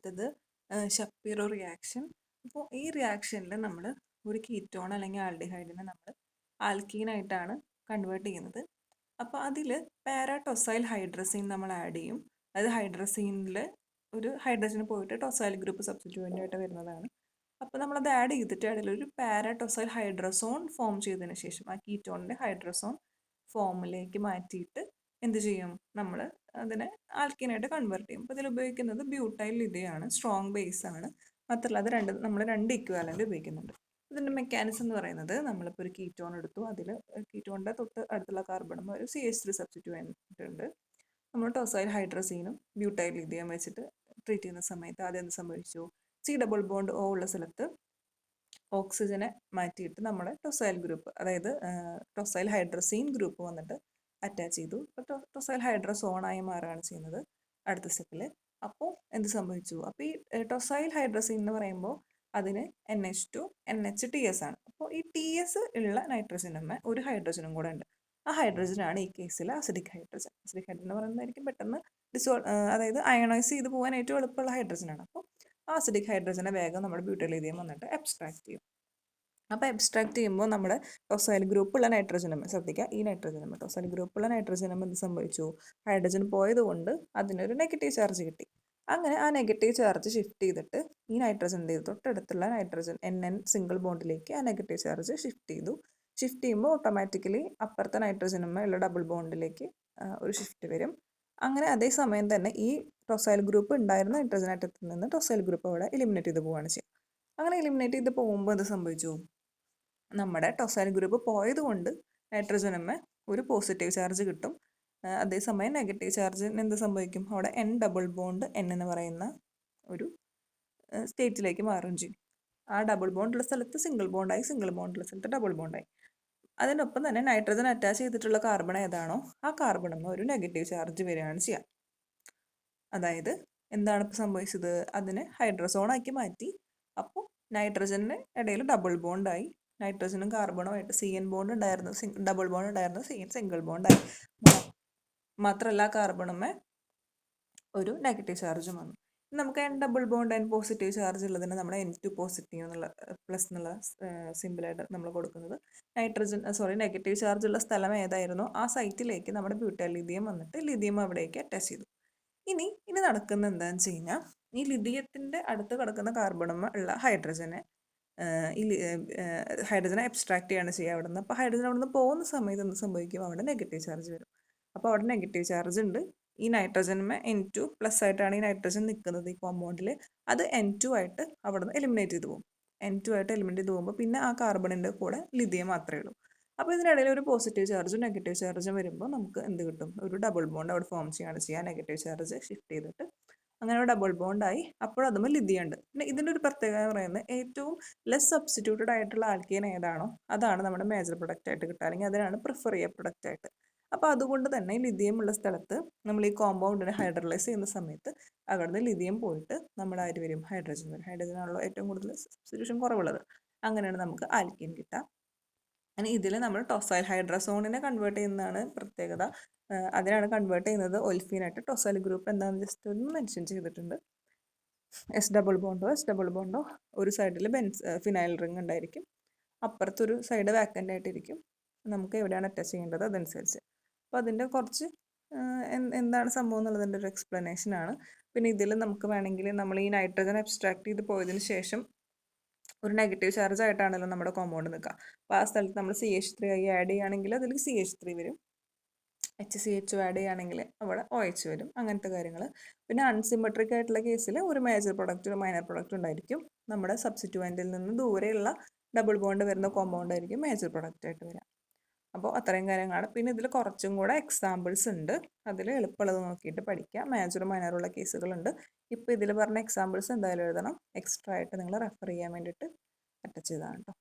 അടുത്തത് ഷപ്പീറോ റിയാക്ഷൻ. അപ്പോൾ ഈ റിയാക്ഷനിൽ നമ്മൾ ഒരു കീറ്റോൺ അല്ലെങ്കിൽ ആൽഡിഹൈഡിനെ നമ്മൾ ആൽക്കീനായിട്ടാണ് കൺവേർട്ട് ചെയ്യുന്നത്. അപ്പോൾ അതിൽ പാരാടൊസൈൽ ഹൈഡ്രസീൻ നമ്മൾ ആഡ് ചെയ്യും. അതായത് ഹൈഡ്രസീനിൽ ഒരു ഹൈഡ്രജന് പോയിട്ട് ടൊസൈൽ ഗ്രൂപ്പ് സബ്സ്റ്റിറ്റ്യൂവൻ്റ് ആയിട്ട് വരുന്നതാണ്. അപ്പോൾ നമ്മളത് ആഡ് ചെയ്തിട്ട് അതിലൊരു പാരാടൊസൈൽ ഹൈഡ്രസോൺ ഫോം ചെയ്തതിന് ശേഷം ആ കീറ്റോണിൻ്റെ ഹൈഡ്രസോൺ ഫോമിലേക്ക് മാറ്റിയിട്ട് എന്ത് ചെയ്യും, നമ്മൾ അതിനെ ആൽക്കീനായിട്ട് കൺവേർട്ട് ചെയ്യും. അപ്പോൾ ഇതിൽ ഉപയോഗിക്കുന്നത് ബ്യൂട്ടൈൽ ലിഥിയാണ്, സ്ട്രോങ് ബേസ് ആണ്. മാത്രമല്ല അത് നമ്മൾ രണ്ട് ഇക്വാലൻ്റ് ഉപയോഗിക്കുന്നുണ്ട്. ഇതിൻ്റെ മെക്കാനിസം എന്ന് പറയുന്നത്, നമ്മളിപ്പോൾ ഒരു കീറ്റോൺ എടുത്തു, അതിൽ കീറ്റോണിൻ്റെ തൊട്ട് അടുത്തുള്ള കാർബണും ഒരു CH3 സബ്സ്റ്റിറ്റ്യൂവൻ്റ് ഉണ്ട്. നമ്മൾ ടൊസൈൽ ഹൈഡ്രസീനും ബ്യൂട്ടൈൽ ലിഥിയം വെച്ചിട്ട് ട്രീറ്റ് ചെയ്യുന്ന സമയത്ത് ആദ്യം എന്ത് സംഭവിച്ചു, C++ O ഉള്ള സ്ഥലത്ത് ഓക്സിജനെ മാറ്റിയിട്ട് നമ്മുടെ ടൊസൈൽ ഗ്രൂപ്പ്, അതായത് ടൊസൈൽ ഹൈഡ്രസീൻ ഗ്രൂപ്പ് വന്നിട്ട് അറ്റാച്ച് ചെയ്തു. അപ്പോൾ ടൊസൈൽ ഹൈഡ്രസോണായി മാറുകയാണ് ചെയ്യുന്നത് അടുത്ത സ്റ്റെപ്പിൽ. അപ്പോൾ എന്ത് സംഭവിച്ചു, അപ്പോൾ ഈ ടൊസൈൽ ഹൈഡ്രസീൻ എന്ന് പറയുമ്പോൾ അതിന് NH2 NH TS ആണ്. അപ്പോൾ ഈ TS ഉള്ള നൈട്രജനുമേ ഒരു ഹൈഡ്രജനും കൂടെ ഉണ്ട്. ആ ഹൈഡ്രജനാണ് ഈ കേസിൽ അസിഡിക് ഹൈഡ്രജൻ. അസിഡിക് ഹൈഡ്രജൻ എന്ന് പറയുന്നതായിരിക്കും പെട്ടെന്ന് അതായത് അയണൈസ് ചെയ്ത് പോകാൻ ഏറ്റവും എളുപ്പമുള്ള ഹൈഡ്രജനാണ്. അപ്പോൾ ആ അസിഡിക് ഹൈഡ്രജനെ വേഗം നമ്മുടെ ബ്യൂട്ടൈലിഥിയം വന്നിട്ട് എബ്സ്ട്രാക്ട് ചെയ്യും. അപ്പോൾ എബ്സ്ട്രാക്ട് ചെയ്യുമ്പോൾ നമ്മുടെ ടൊസൈൽ ഗ്രൂപ്പുള്ള നൈട്രജനുമേ, ശ്രദ്ധിക്കുക, ഈ നൈട്രജനുമേ ടൊസൈൽ ഗ്രൂപ്പുള്ള നൈട്രജനുമേ എന്ത് സംഭവിച്ചു, ഹൈഡ്രജൻ പോയതുകൊണ്ട് അതിനൊരു നെഗറ്റീവ് ചാർജ് കിട്ടി. അങ്ങനെ ആ നെഗറ്റീവ് ചാർജ് ഷിഫ്റ്റ് ചെയ്തിട്ട് ഈ നൈട്രജൻ തൊട്ടടുത്തുള്ള നൈട്രജൻ NN സിംഗിൾ ബോണ്ടിലേക്ക് ആ നെഗറ്റീവ് ചാർജ് ഷിഫ്റ്റ് ചെയ്തു. ഷിഫ്റ്റ് ചെയ്യുമ്പോൾ ഓട്ടോമാറ്റിക്കലി അപ്പുറത്തെ നൈട്രജനുമേ ഉള്ള ഡബിൾ ബോണ്ടിലേക്ക് ഒരു ഷിഫ്റ്റ് വരും. അങ്ങനെ അതേസമയം തന്നെ ഈ ടൊസൈൽ ഗ്രൂപ്പ് ഉണ്ടായിരുന്ന നൈട്രജൻ ആറ്റത്തിൽ നിന്ന് ടൊസൈൽ ഗ്രൂപ്പ് അവിടെ എലിമിനേറ്റ് ചെയ്ത് പോവുകയാണ് ചെയ്യുക. അങ്ങനെ എലിമിനേറ്റ് ചെയ്ത് പോകുമ്പോൾ എന്ത് സംഭവിച്ചു, നമ്മുടെ ടൊസൈൽ ഗ്രൂപ്പ് പോയതുകൊണ്ട് നൈട്രജനുമേ ഒരു പോസിറ്റീവ് ചാർജ് കിട്ടും. അതേസമയം നെഗറ്റീവ് ചാർജിന് എന്ത് സംഭവിക്കും, അവിടെ N ഡബിൾ ബോണ്ട് N എന്ന് പറയുന്ന ഒരു സ്റ്റേറ്റിലേക്ക് മാറുകയും ചെയ്യും. ആ ഡബിൾ ബോണ്ടുള്ള സ്ഥലത്ത് സിംഗിൾ ബോണ്ടായി, സിംഗിൾ ബോണ്ടുള്ള സ്ഥലത്ത് ഡബിൾ ബോണ്ടായി. അതിനൊപ്പം തന്നെ നൈട്രജൻ അറ്റാച്ച് ചെയ്തിട്ടുള്ള കാർബൺ ഏതാണോ ആ കാർബണിന് ഒരു നെഗറ്റീവ് ചാർജ് വരികയാണ് ചെയ്യുക. അതായത് എന്താണ് ഇപ്പോൾ സംഭവിച്ചത്, അതിനെ ഹൈഡ്രസോണാക്കി മാറ്റി. അപ്പോൾ നൈട്രജന് ഇടയിൽ ഡബിൾ ബോണ്ടായി, നൈട്രജനും കാർബണുമായിട്ട് CN ബോണ്ട് ഉണ്ടായിരുന്നു, ഡബിൾ ബോണ്ട് ഉണ്ടായിരുന്നു, CN സിംഗിൾ ബോണ്ടായി. മാത്രമല്ല കാർബണുമേ ഒരു നെഗറ്റീവ് ചാർജും വന്നു. നമുക്ക് N double bond N positive charge ഉള്ളതിന് നമ്മൾ N2 പോസിറ്റീവ് എന്നുള്ള പ്ലസ് എന്നുള്ള സിമ്പിളായിട്ട് നമ്മൾ കൊടുക്കുന്നത്. നെഗറ്റീവ് ചാർജ് ഉള്ള സ്ഥലം ഏതായിരുന്നോ ആ സൈറ്റിലേക്ക് നമ്മുടെ ബ്യൂട്ടൈൽ ലിഥിയം വന്നിട്ട് ലിഥിയം അവിടേക്ക് അറ്റാച്ച് ചെയ്തു. ഇനി നടക്കുന്ന എന്താണെന്ന് വെച്ച് കഴിഞ്ഞാൽ, ഈ ലിഥിയത്തിൻ്റെ അടുത്ത് കിടക്കുന്ന കാർബണുമ ഉള്ള ഹൈഡ്രജനെ എബ്സ്ട്രാക്ട് ചെയ്യാണ് ചെയ്യുക അവിടെ നിന്ന്. അപ്പോൾ ഹൈഡ്രജൻ അവിടെ നിന്ന് പോകുന്ന സമയത്ത് എന്ത് സംഭവിക്കും, അവിടെ നെഗറ്റീവ് ചാർജ് വരും. അപ്പോൾ അവിടെ നെഗറ്റീവ് ചാർജ് ഉണ്ട്. ഈ നൈട്രജനുമേ N2 പ്ലസ് ആയിട്ടാണ് ഈ നൈട്രജൻ നിൽക്കുന്നത് ഈ കോമ്പൗണ്ടിൽ. അത് N2 ആയിട്ട് അവിടെ നിന്ന് എലിമിനേറ്റ് ചെയ്ത് പോകും. N2 ആയിട്ട് എലിമിനേറ്റ് ചെയ്ത് പോകുമ്പോൾ പിന്നെ ആ കാർബണിൻ്റെ കൂടെ ലിഥിയം മാത്രമേ ഉള്ളൂ. അപ്പോൾ ഇതിനിടയിൽ ഒരു പോസിറ്റീവ് ചാർജും നെഗറ്റീവ് ചാർജും വരുമ്പോൾ നമുക്ക് എന്ത് കിട്ടും, ഒരു ഡബിൾ ബോണ്ട് അവിടെ ഫോം ചെയ്യുകയാണ് ചെയ്യുക. നെഗറ്റീവ് ചാർജ് ഷിഫ്റ്റ് ചെയ്തിട്ട് അങ്ങനെ ഒരു ഡബിൾ ബോണ്ടായി. അപ്പോൾ അതുമ്പോൾ ലിഥിയം ഉണ്ട്. പിന്നെ ഇതിൻ്റെ ഒരു പ്രത്യേകത എന്ന് പറയുന്നത്, ഏറ്റവും ലെസ് സബ്സ്റ്റിറ്റ്യൂട്ടഡ് ആയിട്ടുള്ള ആൽക്കീൻ ഏതാണോ അതാണ് നമ്മുടെ മേജർ പ്രൊഡക്റ്റ് ആയിട്ട് കിട്ടുക, അല്ലെങ്കിൽ അതിനാണ് പ്രിഫർ ചെയ്യുക പ്രൊഡക്റ്റ് ആയിട്ട്. അപ്പോൾ അതുകൊണ്ട് തന്നെ ലിഥിയം ഉള്ള സ്ഥലത്ത് നമ്മൾ ഈ കോമ്പൗണ്ടിനെ ഹൈഡ്രലൈസ് ചെയ്യുന്ന സമയത്ത് അവിടുന്ന് ലിഥിയം പോയിട്ട് നമ്മുടെ ആര് വരും, ഹൈഡ്രജൻ വരും. ഹൈഡ്രജനാണല്ലോ ഏറ്റവും കൂടുതൽ സബ്സ്റ്റിറ്റ്യൂഷൻ കുറവുള്ളത്. അങ്ങനെയാണ് നമുക്ക് ആൽക്കീൻ കിട്ടുക. അങ്ങനെ ഇതിൽ നമ്മൾ ടൊസൈൽ ഹൈഡ്രസോണിനെ കൺവേർട്ട് ചെയ്യുന്നതാണ് പ്രത്യേകത. അതിനാണ് കൺവേർട്ട് ചെയ്യുന്നത് ഒൽഫീനായിട്ട്. ടൊസൈൽ ഗ്രൂപ്പ് എന്താണെന്ന് ജസ്റ്റ് ഒന്ന് മെൻഷൻ ചെയ്തിട്ടുണ്ട്. S ഡബിൾ ബോണ്ടോ ഒരു സൈഡിൽ ഫിനൈൽ റിംഗ് ഉണ്ടായിരിക്കും, അപ്പുറത്തൊരു സൈഡ് വാക്കൻ്റ് ആയിട്ടിരിക്കും. നമുക്ക് എവിടെയാണ് അറ്റാച്ച് ചെയ്യേണ്ടത് അതനുസരിച്ച്. അപ്പോൾ അതിൻ്റെ കുറച്ച് എന്താണ് സംഭവം എന്നുള്ളതിൻ്റെ ഒരു എക്സ്പ്ലനേഷനാണ്. പിന്നെ ഇതിൽ നമുക്ക് വേണമെങ്കിൽ നമ്മൾ ഈ നൈട്രജൻ എബ്സ്ട്രാക്ട് ചെയ്ത് പോയതിന് ശേഷം ഒരു നെഗറ്റീവ് ചാർജ് ആയിട്ടാണല്ലോ നമ്മുടെ കോമ്പൗണ്ട് നിൽക്കുക. അപ്പോൾ ആ സ്ഥലത്ത് നമ്മൾ CH3 ആഡ് ചെയ്യുകയാണെങ്കിൽ അതിൽ CH3 വരും. HCH ആഡ് ചെയ്യുകയാണെങ്കിൽ അവിടെ OH വരും. അങ്ങനത്തെ കാര്യങ്ങൾ. പിന്നെ അൺസിമെട്രിക് ആയിട്ടുള്ള കേസിൽ ഒരു മേജർ പ്രൊഡക്റ്റ് ഒരു മൈനർ പ്രൊഡക്റ്റ് ഉണ്ടായിരിക്കും. നമ്മുടെ സബ്സ്റ്റിറ്റ്യൂവൻറ്റിൽ നിന്ന് ദൂരെയുള്ള ഡബിൾ ബോണ്ട് വരുന്ന കോമ്പൗണ്ട് ആയിരിക്കും മേജർ പ്രൊഡക്റ്റ് ആയിട്ട് വരിക. അപ്പോൾ അത്രയും കാര്യങ്ങളാണ്. പിന്നെ ഇതിൽ കുറച്ചും കൂടെ എക്സാമ്പിൾസ് ഉണ്ട്, അതിൽ എളുപ്പമുള്ളത് നോക്കിയിട്ട് പഠിക്കുക. മേജറും മൈനറുള്ള കേസുകളുണ്ട്. ഇപ്പോൾ ഇതിൽ പറഞ്ഞ എക്സാമ്പിൾസ് എന്തായാലും എഴുതണം. എക്സ്ട്രാ ആയിട്ട് നിങ്ങൾ റെഫർ ചെയ്യാൻ വേണ്ടിയിട്ട് അറ്റാച്ച് ചെയ്തതാണ് കേട്ടോ.